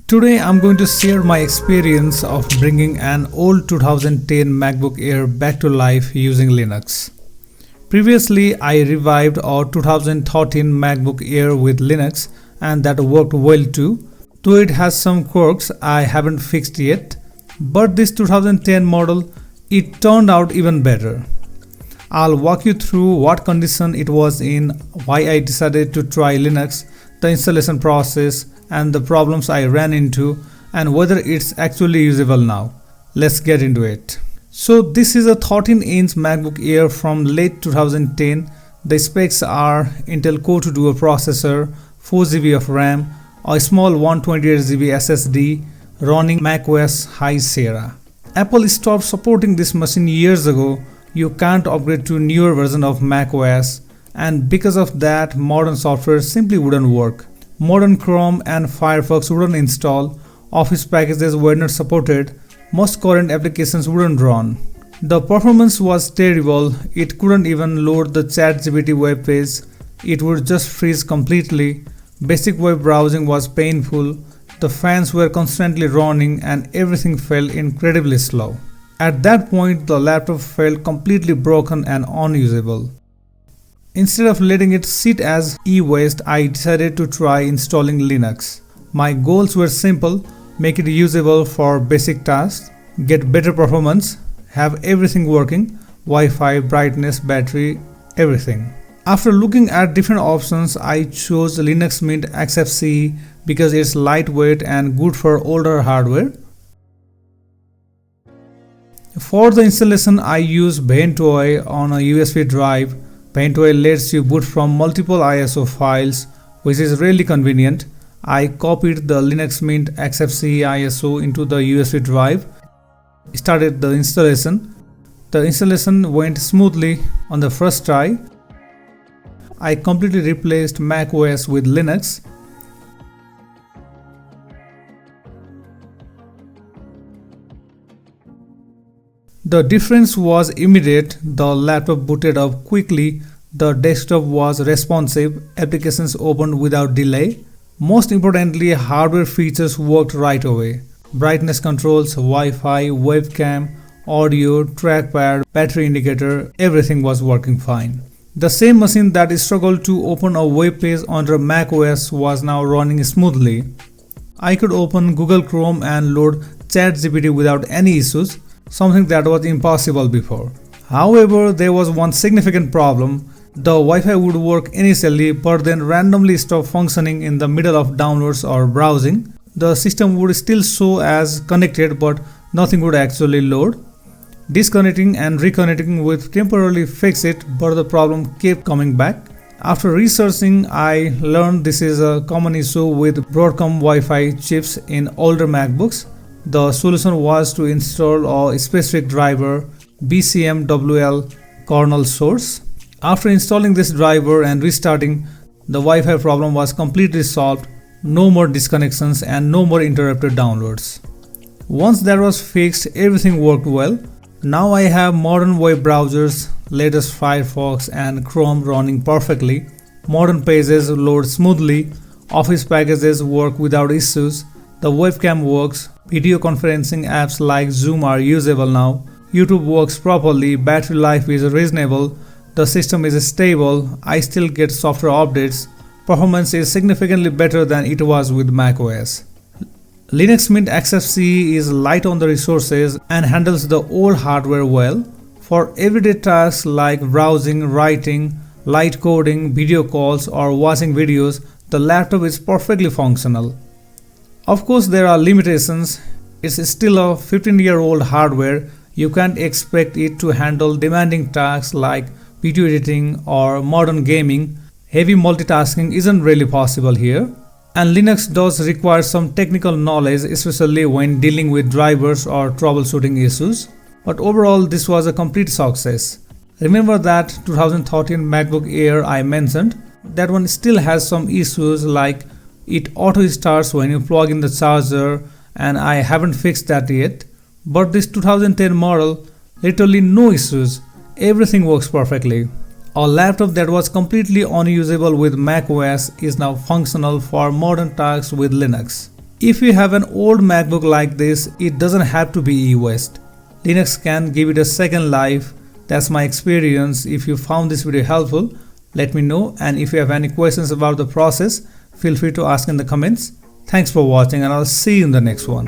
Today I'm going to share my experience of bringing an old 2010 MacBook Air back to life using Linux. Previously, I revived our 2013 MacBook Air with Linux and that worked well too, though it has some quirks I haven't fixed yet. But this 2010 model, it turned out even better. I'll walk you through what condition it was in, why I decided to try Linux, the installation process, and the problems I ran into, and whether it's actually usable now. Let's get into it. So this is a 13-inch MacBook Air from late 2010. The specs are Intel Core 2 Duo processor, 4GB of RAM, a small 128GB SSD, running macOS High Sierra. Apple stopped supporting this machine years ago. You can't upgrade to newer version of macOS, and because of that, modern software simply wouldn't work. Modern Chrome and Firefox wouldn't install, Office packages were not supported, most current applications wouldn't run. The performance was terrible, it couldn't even load the ChatGPT web page, it would just freeze completely, basic web browsing was painful, the fans were constantly running and everything felt incredibly slow. At that point, the laptop felt completely broken and unusable. Instead of letting it sit as e-waste, I decided to try installing Linux. My goals were simple: make it usable for basic tasks, get better performance, have everything working, Wi-Fi, brightness, battery, everything. After looking at different options, I chose Linux Mint XFCE because it's lightweight and good for older hardware. For the installation, I use Ventoy on a USB drive. Ventoy lets you boot from multiple ISO files, which is really convenient. I copied the Linux Mint XFCE ISO into the USB drive, started the installation. The installation went smoothly on the first try. I completely replaced macOS with Linux. The difference was immediate, the laptop booted up quickly, the desktop was responsive, applications opened without delay. Most importantly, hardware features worked right away. Brightness controls, Wi-Fi, webcam, audio, trackpad, battery indicator, everything was working fine. The same machine that struggled to open a web page under macOS was now running smoothly. I could open Google Chrome and load ChatGPT without any issues, something that was impossible before. However, there was one significant problem. The Wi-Fi would work initially but then randomly stop functioning in the middle of downloads or browsing. The system would still show as connected but nothing would actually load. Disconnecting and reconnecting would temporarily fix it, but the problem kept coming back. After researching, I learned this is a common issue with Broadcom Wi-Fi chips in older MacBooks. The solution was to install a specific driver, BCMWL kernel source. After installing this driver and restarting, the Wi-Fi problem was completely solved, no more disconnections and no more interrupted downloads. Once that was fixed, everything worked well. Now I have modern web browsers, latest Firefox and Chrome running perfectly. Modern pages load smoothly, Office packages work without issues, the webcam works, video conferencing apps like Zoom are usable now, YouTube works properly, battery life is reasonable, the system is stable, I still get software updates, performance is significantly better than it was with macOS. Linux Mint XFCE is light on the resources and handles the old hardware well. For everyday tasks like browsing, writing, light coding, video calls or watching videos, the laptop is perfectly functional. Of course, there are limitations. It's still a 15-year-old hardware. You can't expect it to handle demanding tasks like video editing or modern gaming. Heavy multitasking isn't really possible here. And Linux does require some technical knowledge, especially when dealing with drivers or troubleshooting issues. But overall, this was a complete success. Remember that 2013 MacBook Air I mentioned? That one still has some issues like it auto starts when you plug in the charger, and I haven't fixed that yet. But this 2010 model, literally no issues, everything works perfectly. A laptop that was completely unusable with macOS is now functional for modern tasks with Linux. If you have an old MacBook like this, it doesn't have to be e-waste. Linux can give it a second life. That's my experience. If you found this video helpful, let me know, and if you have any questions about the process, feel free to ask in the comments. Thanks for watching, and I'll see you in the next one.